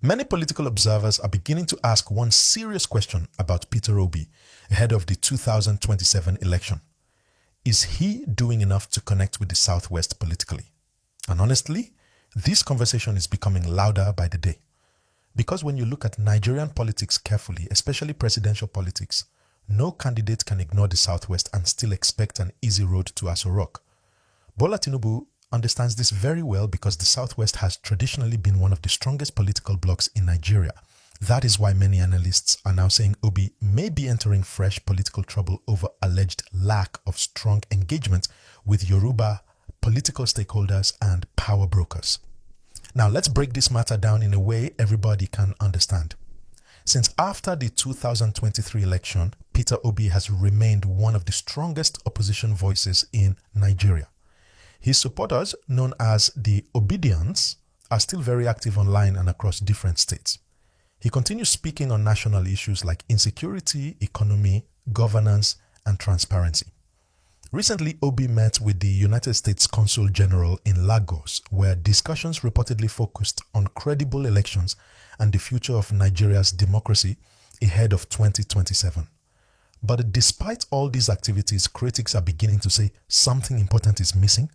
Many political observers are beginning to ask one serious question about Peter Obi ahead of the 2027 election. Is he doing enough to connect with the Southwest politically? And honestly, this conversation is becoming louder by the day. Because when you look at Nigerian politics carefully, especially presidential politics, no candidate can ignore the Southwest and still expect an easy road to Aso Rock. Bola Tinubu understands this very well because the Southwest has traditionally been one of the strongest political blocs in Nigeria. That is why many analysts are now saying Obi may be entering fresh political trouble over alleged lack of strong engagement with Yoruba political stakeholders and power brokers. Now let's break this matter down in a way everybody can understand. Since after the 2023 election, Peter Obi has remained one of the strongest opposition voices in Nigeria. His supporters, known as the Obidians, are still very active online and across different states. He continues speaking on national issues like insecurity, economy, governance, and transparency. Recently, Obi met with the United States Consul General in Lagos, where discussions reportedly focused on credible elections and the future of Nigeria's democracy ahead of 2027. But despite all these activities, critics are beginning to say something important is missing: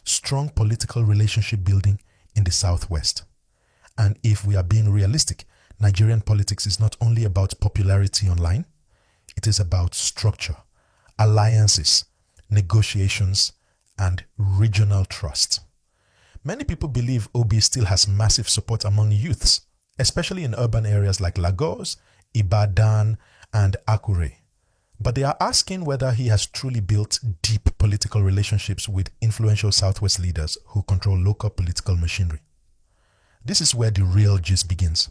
strong political relationship building in the Southwest. And if we are being realistic, Nigerian politics is not only about popularity online, it is about structure, alliances, negotiations, and regional trust. Many people believe Obi still has massive support among youths, especially in urban areas like Lagos, Ibadan, and Akure. But they are asking whether he has truly built deep political relationships with influential Southwest leaders who control local political machinery. This is where the real gist begins.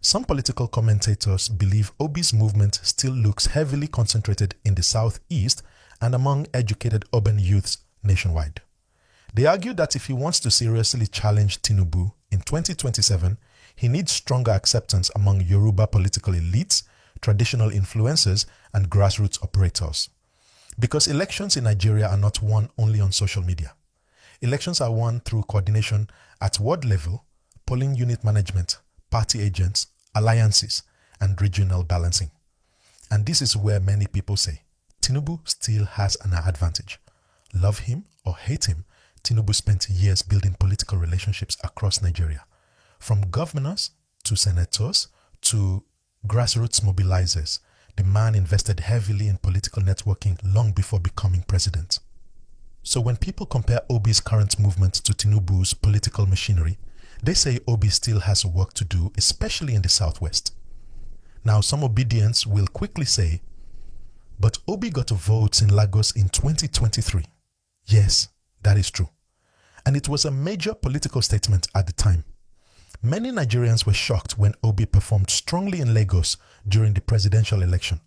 Some political commentators believe Obi's movement still looks heavily concentrated in the Southeast and among educated urban youths nationwide. They argue that if he wants to seriously challenge Tinubu in 2027, he needs stronger acceptance among Yoruba political elites, traditional influencers, and grassroots operators. Because elections in Nigeria are not won only on social media. Elections are won through coordination at ward level, polling unit management, party agents, alliances, and regional balancing. And this is where many people say Tinubu still has an advantage. Love him or hate him, Tinubu spent years building political relationships across Nigeria, from governors to senators to grassroots mobilizers. The man invested heavily in political networking long before becoming president. So when people compare Obi's current movement to Tinubu's political machinery, they say Obi still has work to do, especially in the Southwest. Now, some Obidians will quickly say, but Obi got votes in Lagos in 2023. Yes, that is true. And it was a major political statement at the time. Many Nigerians were shocked when Obi performed strongly in Lagos during the presidential election.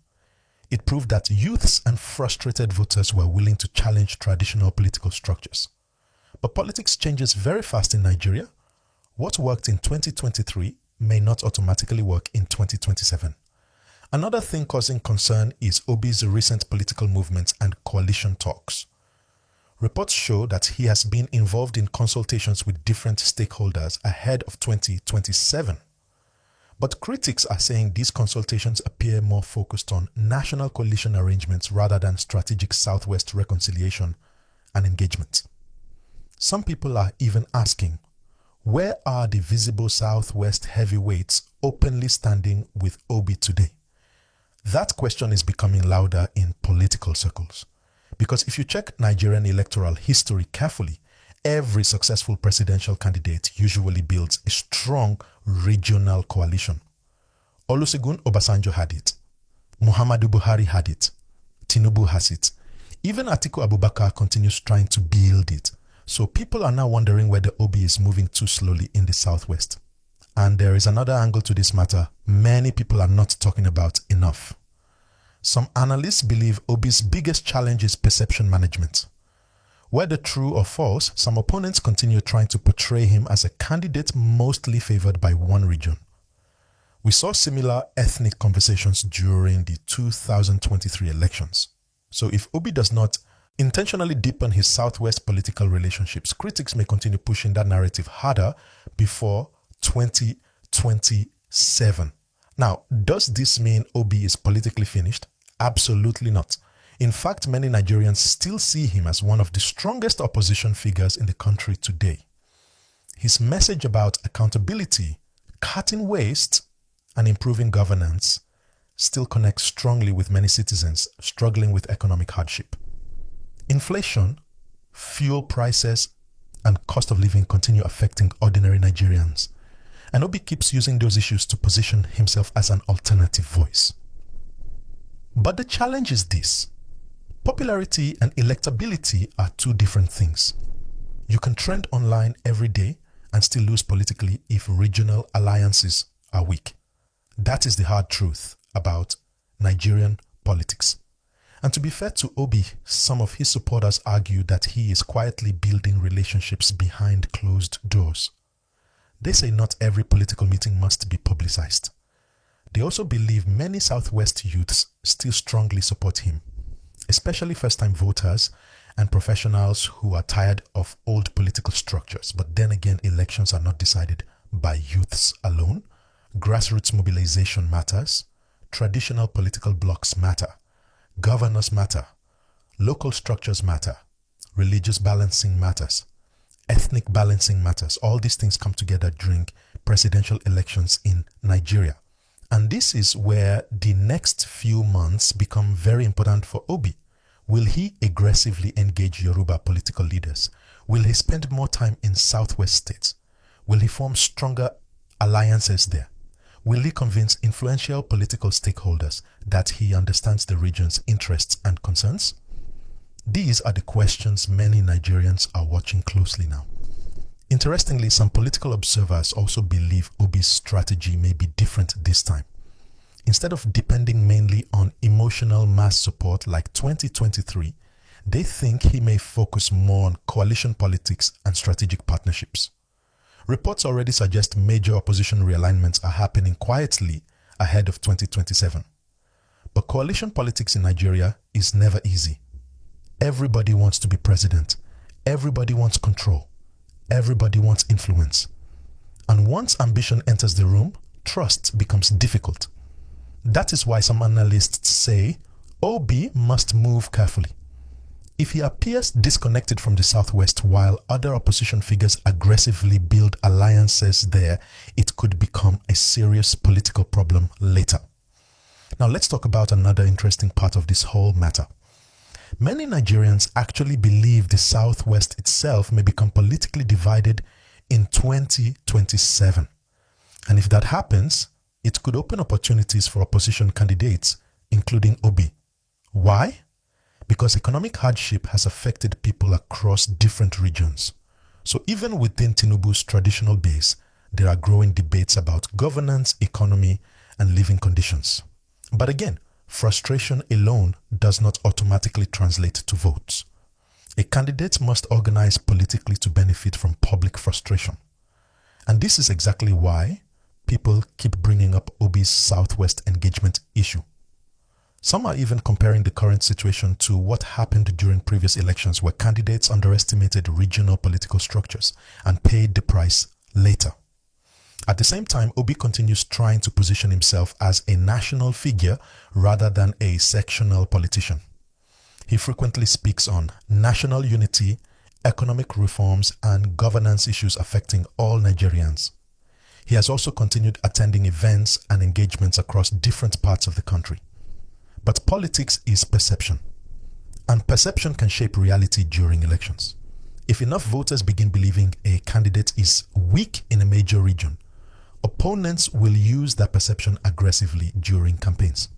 It proved that youths and frustrated voters were willing to challenge traditional political structures. But politics changes very fast in Nigeria. What worked in 2023 may not automatically work in 2027. Another thing causing concern is Obi's recent political movements and coalition talks. Reports show that he has been involved in consultations with different stakeholders ahead of 2027. But critics are saying these consultations appear more focused on national coalition arrangements rather than strategic Southwest reconciliation and engagement. Some people are even asking, where are the visible Southwest heavyweights openly standing with Obi today? That question is becoming louder in political circles. Because if you check Nigerian electoral history carefully, every successful presidential candidate usually builds a strong regional coalition. Olusegun Obasanjo had it. Muhammadu Buhari had it. Tinubu has it. Even Atiku Abubakar continues trying to build it. So people are now wondering whether Obi is moving too slowly in the Southwest. And there is another angle to this matter many people are not talking about enough. Some analysts believe Obi's biggest challenge is perception management. Whether true or false, some opponents continue trying to portray him as a candidate mostly favored by one region. We saw similar ethnic conversations during the 2023 elections. So if Obi does not intentionally deepen his Southwest political relationships, critics may continue pushing that narrative harder before 2027 2027. Now, does this mean Obi is politically finished? Absolutely not. In fact, many Nigerians still see him as one of the strongest opposition figures in the country today. His message about accountability, cutting waste, and improving governance still connects strongly with many citizens struggling with economic hardship. Inflation, fuel prices, and cost of living continue affecting ordinary Nigerians. And Obi keeps using those issues to position himself as an alternative voice. But the challenge is this: popularity and electability are two different things. You can trend online every day and still lose politically if regional alliances are weak. That is the hard truth about Nigerian politics. And to be fair to Obi, some of his supporters argue that he is quietly building relationships behind closed doors. They say not every political meeting must be publicized. They also believe many Southwest youths still strongly support him, especially first-time voters and professionals who are tired of old political structures. But then again, elections are not decided by youths alone. Grassroots mobilization matters. Traditional political blocs matter. Governors matter. Local structures matter. Religious balancing matters. Ethnic balancing matters. All these things come together during presidential elections in Nigeria. And this is where the next few months become very important for Obi. Will he aggressively engage Yoruba political leaders? Will he spend more time in Southwest states? Will he form stronger alliances there? Will he convince influential political stakeholders that he understands the region's interests and concerns? These are the questions many Nigerians are watching closely now. Interestingly, some political observers also believe Obi's strategy may be different this time. Instead of depending mainly on emotional mass support like 2023, they think he may focus more on coalition politics and strategic partnerships. Reports already suggest major opposition realignments are happening quietly ahead of 2027. But coalition politics in Nigeria is never easy. Everybody wants to be president. Everybody wants control. Everybody wants influence. And once ambition enters the room, trust becomes difficult. That is why some analysts say Obi must move carefully. If he appears disconnected from the Southwest while other opposition figures aggressively build alliances there, it could become a serious political problem later. Now let's talk about another interesting part of this whole matter. Many Nigerians actually believe the Southwest itself may become politically divided in 2027. And if that happens, it could open opportunities for opposition candidates, including Obi. Why? Because economic hardship has affected people across different regions. So even within Tinubu's traditional base, there are growing debates about governance, economy, and living conditions. But again, frustration alone does not automatically translate to votes. A candidate must organize politically to benefit from public frustration. And this is exactly why people keep bringing up Obi's Southwest engagement issue. Some are even comparing the current situation to what happened during previous elections where candidates underestimated regional political structures and paid the price later. At the same time, Obi continues trying to position himself as a national figure rather than a sectional politician. He frequently speaks on national unity, economic reforms, and governance issues affecting all Nigerians. He has also continued attending events and engagements across different parts of the country. But politics is perception, and perception can shape reality during elections. If enough voters begin believing a candidate is weak in a major region, opponents will use that perception aggressively during campaigns.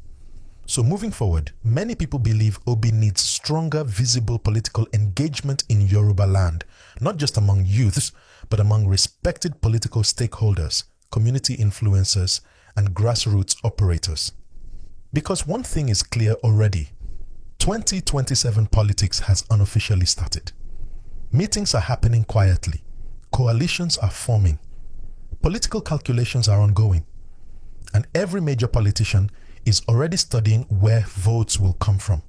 So moving forward, many people believe Obi needs stronger, visible political engagement in Yoruba land, not just among youths, but among respected political stakeholders, community influencers, and grassroots operators. Because one thing is clear already, 2027 politics has unofficially started. Meetings are happening quietly. Coalitions are forming. Political calculations are ongoing. And every major politician is already studying where votes will come from.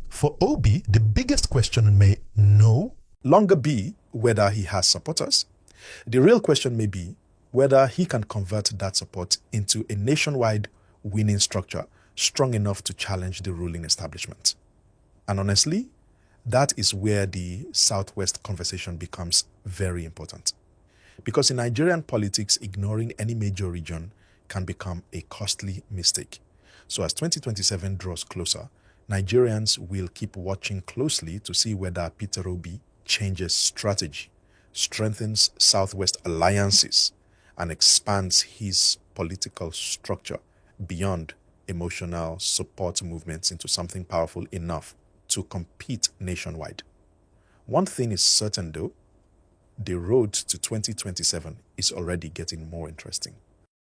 For Obi, the biggest question may no longer be whether he has supporters. The real question may be, whether he can convert that support into a nationwide winning structure strong enough to challenge the ruling establishment. And honestly, that is where the Southwest conversation becomes very important. Because in Nigerian politics, ignoring any major region can become a costly mistake. So as 2027 draws closer, Nigerians will keep watching closely to see whether Peter Obi changes strategy, strengthens Southwest alliances, and expands his political structure beyond emotional support movements into something powerful enough to compete nationwide. One thing is certain though, the road to 2027 is already getting more interesting.